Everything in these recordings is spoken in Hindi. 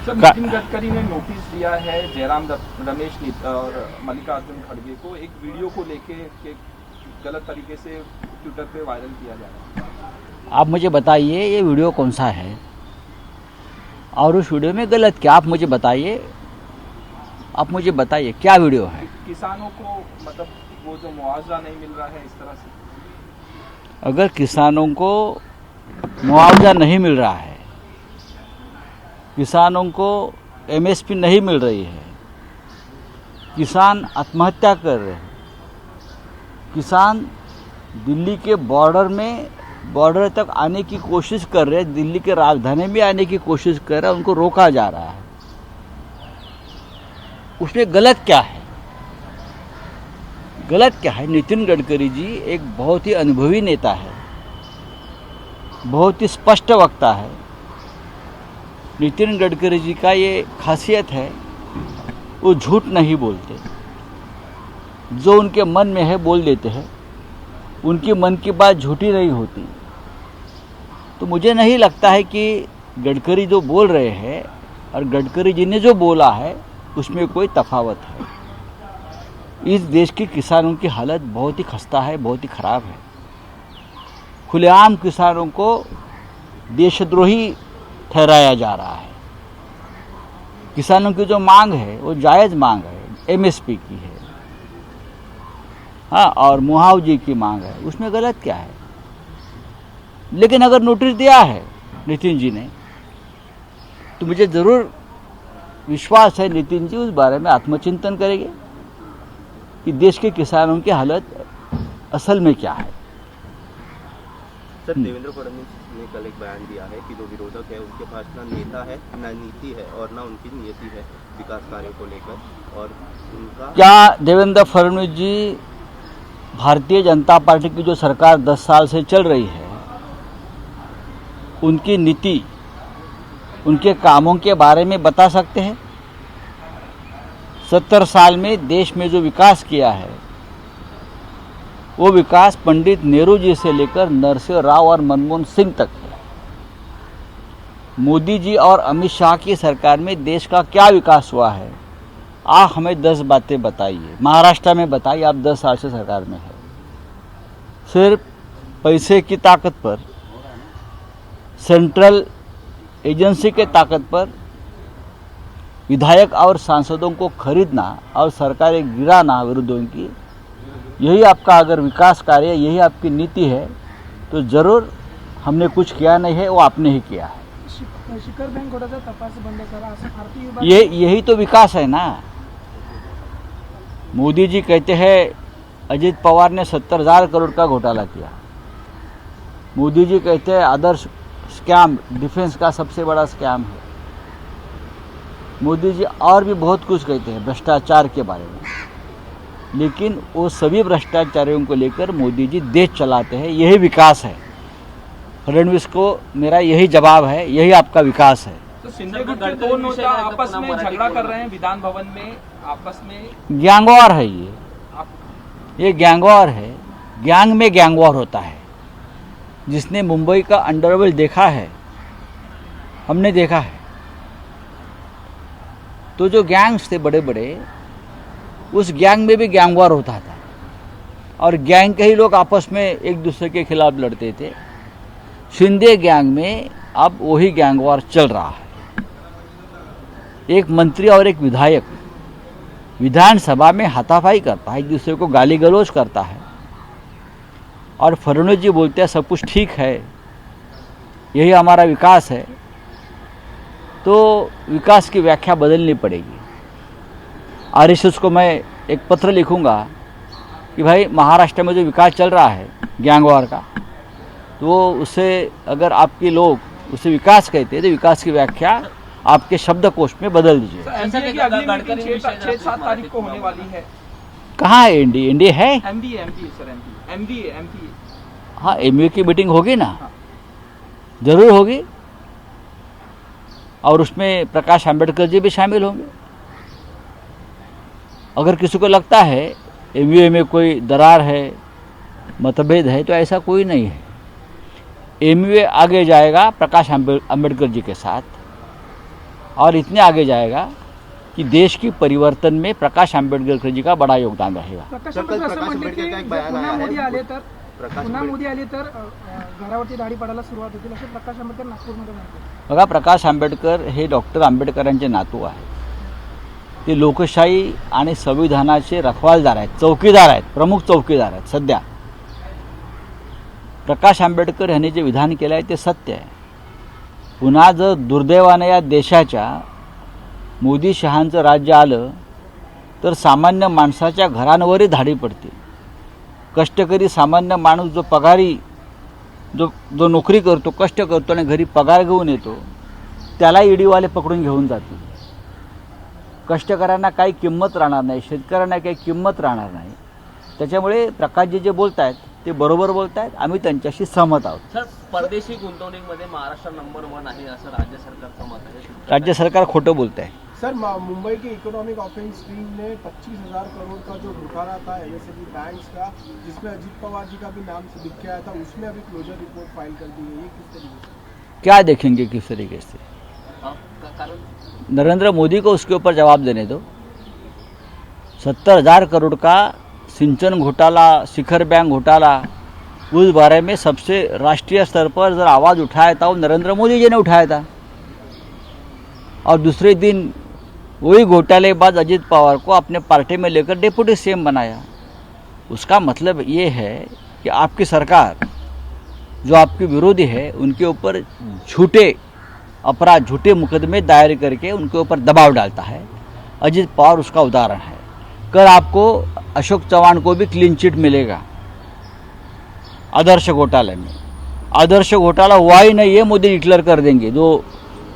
सर, नितिन गडकरी ने नोटिस दिया है जयराम रमेश और मल्लिकार्जुन खड़गे को एक वीडियो को लेके के गलत तरीके से ट्विटर पे वायरल किया जा रहा है। आप मुझे बताइए ये वीडियो कौन सा है और उस वीडियो में गलत क्या, आप मुझे बताइए क्या वीडियो है। किसानों को मतलब वो जो मुआवजा नहीं मिल रहा है इस तरह से, अगर किसानों को मुआवजा नहीं मिल रहा है, किसानों को एमएसपी नहीं मिल रही है, किसान आत्महत्या कर रहे हैं, किसान दिल्ली के बॉर्डर तक आने की कोशिश कर रहे हैं, दिल्ली के राजधानी में आने की कोशिश कर रहे हैं, उनको रोका जा रहा है। उसमें गलत क्या है? गलत क्या है? नितिन गडकरी जी एक बहुत ही अनुभवी नेता है, बहुत ही स्पष्ट वक्ता है। नितिन गडकरी जी का ये खासियत है, वो झूठ नहीं बोलते, जो उनके मन में है बोल देते हैं, उनकी मन की बात झूठी नहीं होती। तो मुझे नहीं लगता है कि गडकरी जो बोल रहे हैं और गडकरी जी ने जो बोला है उसमें कोई तफावत है। इस देश के किसानों की हालत बहुत ही खस्ता है, बहुत ही खराब है। खुलेआम किसानों को देशद्रोही ठहराया जा रहा है। किसानों की जो मांग है वो जायज़ मांग है, एमएसपी की है, हाँ, और मुआवजे की मांग है, उसमें गलत क्या है? लेकिन अगर नोटिस दिया है नितिन जी ने तो मुझे ज़रूर विश्वास है नितिन जी उस बारे में आत्मचिंतन करेंगे कि देश के किसानों की हालत असल में क्या है। सर, देवेंद्र फडणवीस ने कल एक बयान दिया है कि जो विरोधक है उनके पास ना नेता है, ना नीति है और ना उनकी नियति है विकास कार्यों को लेकर, और उनका क्या देवेंद्र फडणवीस जी भारतीय जनता पार्टी की जो सरकार 10 साल से चल रही है उनकी नीति, उनके कामों के बारे में बता सकते हैं? 70 साल में देश में जो विकास किया है वो विकास पंडित नेहरू जी से लेकर नरसिंह राव और मनमोहन सिंह तक है। मोदी जी और अमित शाह की सरकार में देश का क्या विकास हुआ है? आप हमें 10 बातें बताइए। महाराष्ट्र में बताइए, आप 10 साल से सरकार में है। सिर्फ पैसे की ताकत पर, सेंट्रल एजेंसी के ताकत पर विधायक और सांसदों को खरीदना और सरकारें गिराना विरोधियों की, यही आपका अगर विकास कार्य, यही आपकी नीति है तो ज़रूर हमने कुछ किया नहीं है, वो आपने ही किया है। शिखर बैंक घोटाळ्याचा तपास बंद करा असं आर्थिक विभाग, यही तो विकास है ना। मोदी जी कहते हैं अजित पवार ने 70,000 करोड़ का घोटाला किया। मोदी जी कहते हैं आदर्श स्कैम डिफेंस का सबसे बड़ा स्कैम है। मोदी जी और भी बहुत कुछ कहते हैं भ्रष्टाचार के बारे में, लेकिन वो सभी भ्रष्टाचारियों को लेकर मोदी जी देश चलाते हैं। यही विकास है। फडणवीस को मेरा यही जवाब है, यही आपका विकास है। तो सिंधु के दो नेता आपस में झगड़ा कर रहे हैं विधान भवन में, आपस में गैंगवॉर है ये गैंगवॉर है। गैंग में गैंगवॉर होता है। जिसने मुंबई का अंडरवर्ल्ड देखा है, हमने देखा है, तो जो गैंग्स थे बड़े बड़े, उस गैंग में भी गैंगवॉर होता था और गैंग के ही लोग आपस में एक दूसरे के खिलाफ लड़ते थे। शिंदे गैंग में अब वही गैंगवॉर चल रहा है। एक मंत्री और एक विधायक विधानसभा में हाथापाई करता है, एक दूसरे को गाली गलौज करता है, और फडणवीस जी बोलते हैं सब कुछ ठीक है, यही हमारा विकास है। तो विकास की व्याख्या बदलनी पड़ेगी। आरएसएस को मैं एक पत्र लिखूंगा कि भाई महाराष्ट्र में जो विकास चल रहा है गैंगवॉर का, तो उससे अगर आपके लोग उसे विकास कहते हैं तो विकास की व्याख्या आपके शब्दकोश में बदल दीजिए। एनडीए की अगली मीटिंग 6-7 तारीख को होने वाली है। कहाँ है एनडीए? एनडीए है, एमडीए सर, एमडीए। हाँ, एमयू की मीटिंग होगी ना, जरूर होगी, और उसमें प्रकाश आंबेडकर जी भी शामिल होंगे। अगर किसी को लगता है एमयू में कोई दरार है, मतभेद है, तो ऐसा कोई नहीं है। एमयू आगे जाएगा प्रकाश आंबेडकर जी के साथ, और इतने आगे जाएगा कि देश की परिवर्तन में प्रकाश आंबेडकर जी का बड़ा योगदान रहेगा. प्रकाश सर, कल आंबेडकर असं प्रकाश म्हणते की आंबेडकर का एक बयान पुन्हा आया है. मोदी आले तर प्रकाश पुन्हा आंबेडकर- मोदी आले तर घरावरती दाढी पडायला सुरुवात होतील असे प्रकाश आंबेडकर नागपूरमध्ये म्हणतात. बघा, प्रकाश आंबेडकर हे डॉक्टर आंबेडकरांचे नातू आहेत. ते लोकशाही आणि संविधानाचे रखवालदार आहेत, चौकीदार आहेत, प्रमुख चौकीदार आहेत. सध्या प्रकाश आंबेडकर यांनी जे विधान केलं आहे ते सत्य आहे. पुन्हा जर दुर्दैवाने या देशाच्या मोदी शहांचं राज्य आलं तर सामान्य माणसाच्या घरांवरही धाडी पडतील. कष्टकरी सामान्य माणूस जो पगारी जो नोकरी करतो, कष्ट करतो आणि घरी पगार घेऊन येतो, त्याला ईडीवाले पकडून घेऊन जातील. कष्टकऱ्यांना काही किंमत राहणार नाही, शेतकऱ्यांना काही किंमत राहणार नाही. त्याच्यामुळे प्रकाशजी जे बोलत आहेत ते बरोबर बोलत आहेत. आम्ही त्यांच्याशी सहमत आहोत. सर, परदेशी गुंतवणुकीमध्ये महाराष्ट्र नंबर 1 आहे असं राज्य सरकारचं मत आहे. राज्य सरकार खोटं बोलत आहे. सर, मुंबई के इकोनॉमिक ऑफेंस टीम ने 25,000 करोड़ का जो घोटाला था एमएसएमई बैंक्स का, जिसमें अजीत पवार जी का भी नाम दिख के आया था, उसमें अभी क्लोजर रिपोर्ट फाइल कर दी है. ये किस तरीके से? क्या देखेंगे किस तरीके से? कारण नरेंद्र मोदी को उसके ऊपर जवाब देने दो. 70,000 करोड़ का सिंचन घोटाला, शिखर बैंक घोटाला, उस बारे में सबसे राष्ट्रीय स्तर पर जर आवाज़ उठाया था वो नरेंद्र मोदी जी ने उठाया था. और दूसरे दिन वही घोटालेबाज अजीत पवार को अपने पार्टी में लेकर डिप्टी सीएम बनाया. उसका मतलब ये है कि आपकी सरकार जो आपके विरोधी है उनके ऊपर झूठे अपराध, झूठे मुकदमे दायर करके उनके ऊपर दबाव डालता है. अजीत पवार उसका उदाहरण है. कल आपको अशोक चव्हाण को भी क्लीन चिट मिलेगा आदर्श घोटाले में. आदर्श घोटाला हुआ ही नहीं, ये मोदी डिक्लेयर कर देंगे. जो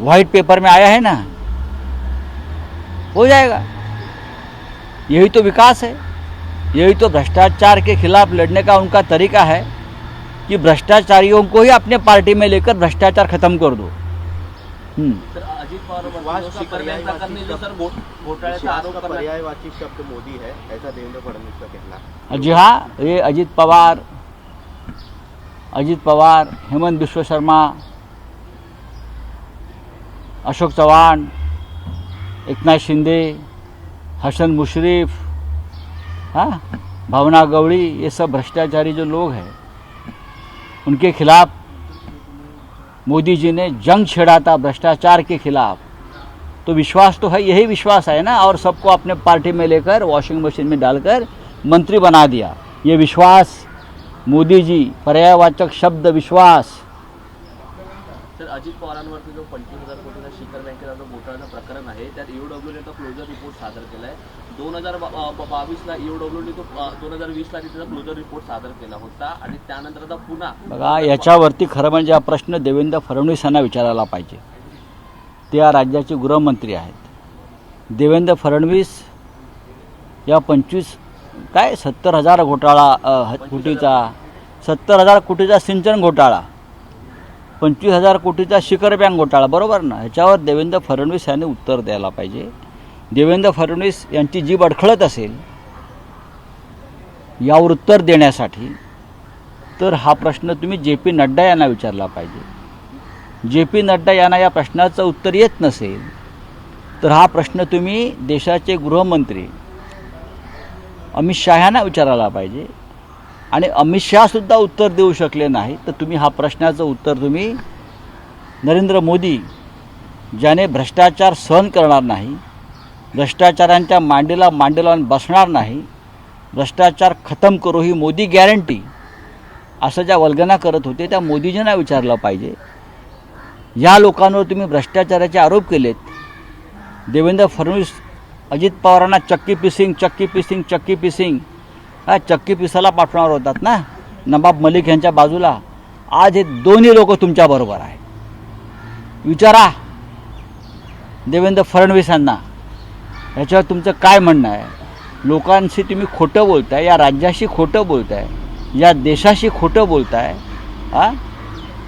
व्हाइट पेपर में आया है ना, हो जाएगा. यही तो विकास है, यही तो भ्रष्टाचार के खिलाफ लड़ने का उनका तरीका है कि भ्रष्टाचारियों को ही अपने पार्टी में लेकर भ्रष्टाचार खत्म कर दो. सर, अजित पवार शिखर बैंक प्रकरणी जो सर घोटाळ्याचा आरोप विश्वास का करण्यात पर्यायवाची शब्द मोदी है, ऐसा देवेंद्र फडणवीस का कहना है. जी हाँ, ये अजीत पवार, हेमंत बिश्व शर्मा, अशोक चव्हाण, एकनाथ शिंदे, हसन मुशरीफ, हाँ, भावना गवड़ी, ये सब भ्रष्टाचारी जो लोग हैं उनके खिलाफ मोदी जी ने जंग छेड़ा था भ्रष्टाचार के खिलाफ. तो विश्वास तो है, यही विश्वास है ना. और सबको अपने पार्टी में लेकर वॉशिंग मशीन में डालकर मंत्री बना दिया. ये विश्वास मोदी जी, पर्यायवाचक शब्द विश्वास. सर, अजित पवारांवरती जो 25,000 कोटीचा शिखर बँकेचा जो घोटाळ्याचं प्रकरण आहे त्यात ईओडब्ल्यूने तो क्लोजर रिपोर्ट सादर केला आहे. 2022ला ईओडब्ल्यूने तो 2020ला तिचा क्लोजर रिपोर्ट सादर केला होता आणि त्यानंतर आता पुन्हा बघा, याच्यावरती खरं म्हणजे हा प्रश्न देवेंद्र फडणवीस यांना विचारायला पाहिजे. ते या राज्याचे गृहमंत्री आहेत. देवेंद्र फडणवीस या 70,000 घोटाळा कोटीचा, 70,000 कोटीचा सिंचन घोटाळा, 25,000 कोटीचा शिखर बँक घोटाळा, बरोबर ना. ह्याच्यावर देवेंद्र फडणवीस यांनी उत्तर द्यायला पाहिजे. देवेंद्र फडणवीस यांची जीभ अडखळत असेल यावर उत्तर देण्यासाठी तर हा प्रश्न तुम्ही जे.पी. नड्डा यांना विचारला पाहिजे. जे.पी. नड्डा यांना या प्रश्नाचं उत्तर येत नसेल तर हा प्रश्न तुम्ही देशाचे गृहमंत्री अमित शहा यांना विचारायला पाहिजे. आणि अमित शहासुद्धा उत्तर देऊ शकले नाही तर तुम्ही हा प्रश्नाचं उत्तर तुम्ही नरेंद्र मोदी, ज्याने भ्रष्टाचार सहन करणार नाही, भ्रष्टाचारांच्या मांडीला लावून बसणार नाही, भ्रष्टाचार खतम करू ही मोदी गॅरंटी, असं ज्या वल्गना करत होते त्या मोदीजींना विचारलं पाहिजे. या लोकांवर तुम्ही भ्रष्टाचाराचे आरोप केलेत. देवेंद्र फडणवीस अजित पवारांना चक्की पिसिंग हा चक्की पिसाला पाठवणार होतात ना नवाब मलिक यांच्या बाजूला. आज हे दोन्ही लोक तुमच्याबरोबर आहे. विचारा देवेंद्र फडणवीस यांना याच्यावर तुमचं काय म्हणणं आहे. लोकांशी तुम्ही खोटं बोलताय, या राज्याशी खोटं बोलताय, या देशाशी खोटं बोलताय. हां,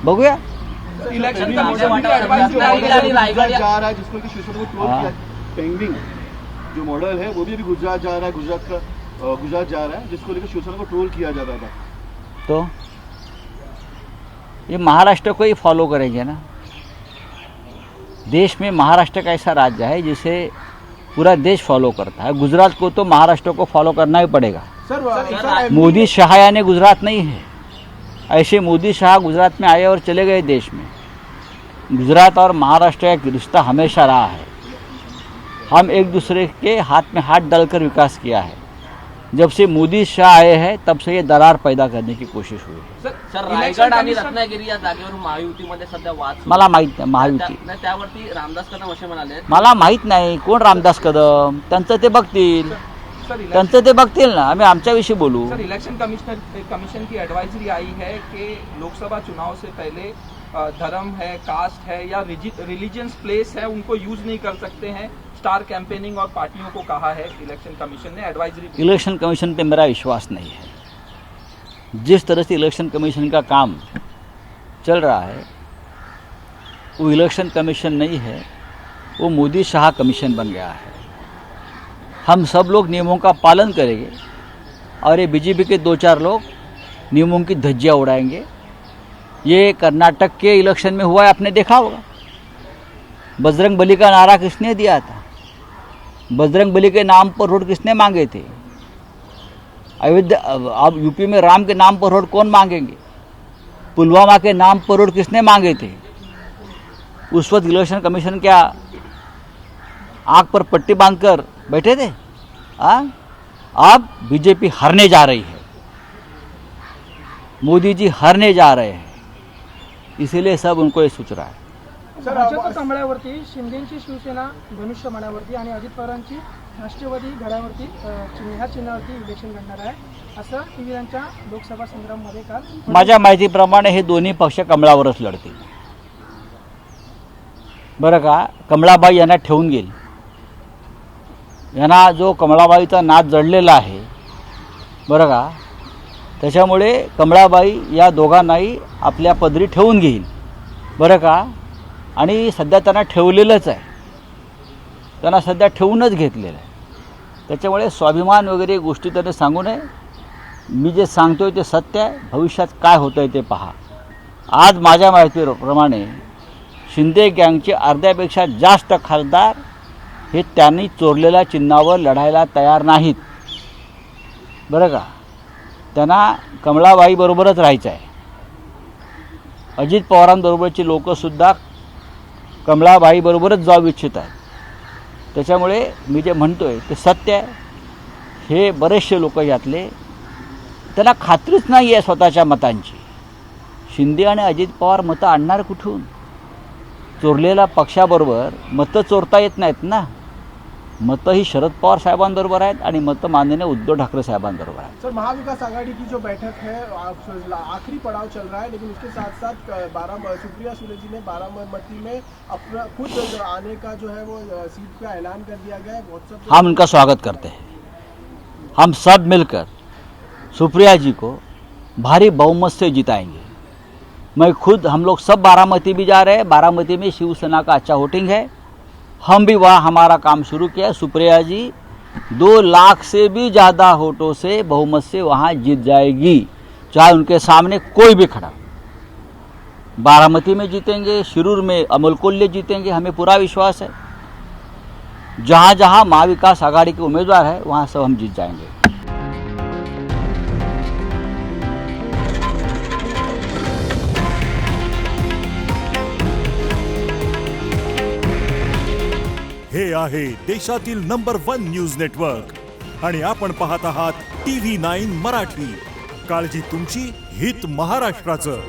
बघूया. इलेक्शन जा रहा है जिसमें कि शिवसेना को ट्रोल किया. पेंडिंग जो मॉडल है वो भी अभी गुजरात जा रहा है, गुजरात जा रहा है, जिसको लेकर शिवसेना को ट्रोल किया जा रहा था. तो ये महाराष्ट्र को ही फॉलो करेंगे ना. देश में महाराष्ट्र का ऐसा राज्य है जिसे पूरा देश फॉलो करता है। गुजरात को तो महाराष्ट्र को फॉलो करना ही पड़ेगा। सर मोदी शाह यानी गुजरात नहीं है। ऐसे मोदी शाह गुजरात में आए और चले गए देश में। गुजरात और महाराष्ट्र का रिश्ता हमेशा रहा है। हम एक दूसरे के हाथ में हाथ डालकर विकास किया है। जब से मोदी शाह आए हैं तब से ये दरार पैदा करने की कोशिश हुई है। सर रायगड आणि रत्नागिरी या जागेवर महायुतीमध्ये सध्या वाद सुरू मला माहीत नाही महायुती, आहे. त्यावरती रामदास कदम असे म्हणाले मला माहीत नाही कोण रामदास कदम, त्यांचं ते बघतील, सर इलेक्शन त्यांचं ते बघतील ना, आम्ही आमच्याविषयी बोलू। सर इलेक्शन कमीशन की एडवाइजरी आई है कि लोकसभा चुनाव से पहले धर्म है, कास्ट है या रिलीजियस प्लेस है उनको यूज नहीं कर सकते हैं। स्टार कैंपेनिंग और पार्टियों को कहा है इलेक्शन कमीशन ने एडवाइजरी। इलेक्शन कमीशन पे मेरा विश्वास नहीं है। जिस तरह से इलेक्शन कमीशन का काम चल रहा है वो इलेक्शन कमीशन नहीं है, वो मोदी शाह कमीशन बन गया है। हम सब लोग नियमों का पालन करेंगे और ये बीजेपी के 2-4 लोग नियमों की धज्जियाँ उड़ाएंगे। ये कर्नाटक के इलेक्शन में हुआ है, आपने देखा होगा। बजरंग बली का नारा किसने दिया था? बजरंग बली के नाम पर रोड किसने मांगे थे? अयोध्या, अब यूपी में राम के नाम पर रोड कौन मांगेंगे? पुलवामा के नाम पर रोड किसने मांगे थे? उस वक्त इलेक्शन कमीशन क्या आंख पर पट्टी बांधकर बैठे थे? अब बीजेपी हारने जा रही है, मोदी जी हारने जा रहे हैं, इसीलिए सब उनको ये सोच रहा है। भाजप कमळावरती, शिंदेची शिवसेना धनुष्यबाणावरती आणि अजित पवारांची राष्ट्रवादी घड्यावरती ह्या चिन्हावरती इलेक्शन घडणार आहे असं टीव्हीच्या लोकसभा संग्राममध्ये काल माझ्या माहितीप्रमाणे हे दोन्ही पक्ष कमळावरच लढतील। बरं का, कमळाबाई यांना ठेवून गेली, यांना जो कमळाबाईचा नाद जडलेला आहे बरं का, त्याच्यामुळे कमळाबाई या दोघांनाही आपल्या पदरी ठेवून घेईल बरं का। आणि सध्या त्यांना ठेवलेलंच आहे, त्यांना सध्या ठेवूनच घेतलेलं आहे। त्याच्यामुळे स्वाभिमान वगैरे गोष्टी त्यांनी सांगू नये। मी जे सांगतोय ते सत्य आहे, भविष्यात काय होतं आहे ते पहा। आज माझ्या माहितीप्रमाणे शिंदे गँगचे अर्ध्यापेक्षा जास्त खासदार हे त्यांनी चोरलेल्या चिन्हावर लढायला तयार नाहीत बरं का। त्यांना कमळाबाईबरोबरच राहायचं आहे। अजित पवारांबरोबरची लोकंसुद्धा कमळाबाईबरोबरच जाऊ इच्छित आहेत। त्याच्यामुळे मी जे म्हणतोय ते सत्य आहे। हे बरेचसे लोक यातले त्यांना खात्रीच नाही आहे स्वतःच्या मतांची। शिंदे आणि अजित पवार मतं आणणार कुठून? चोरलेल्या पक्षाबरोबर मतं चोरता येत नाहीत ना। मतं ही शरद पवार साहेबांबरोबर आहेत आणि मतं माननीय उद्धव ठाकरे साहेबांबरोबर आहेत। सर महाविकास आघाड़ी की जो बैठक है आखिरी पड़ाव चल रहा है, लेकिन उसके साथ साथ सुप्रिया सुले जी ने बारामती में अपना खुद आने का जो है वो सीट का ऐलान कर दिया गया है। व्हाट्सएप हम उनका स्वागत करते हैं। हम सब मिलकर सुप्रिया जी को भारी बहुमत से जिताएंगे। मैं खुद, हम लोग सब बारामती भी जा रहे हैं। बारामती में शिवसेना का अच्छा वोटिंग है, हम भी वहाँ हमारा काम शुरू किया है। सुप्रिया जी 2 लाख से भी ज़्यादा वोटों से बहुमत से वहाँ जीत जाएगी, चाहे उनके सामने कोई भी खड़ा। बारामती में जीतेंगे, शिरूर में अमोल कोल्हे जीतेंगे, हमें पूरा विश्वास है। जहाँ जहाँ महाविकास आघाड़ी के उम्मीदवार है वहाँ सब हम जीत जाएंगे। हे आहे देशातील नंबर 1 न्यूज नेटवर्क आणि आपण पाहत आहात TV9 मराठी। काळजी तुमची, हित महाराष्ट्राचं।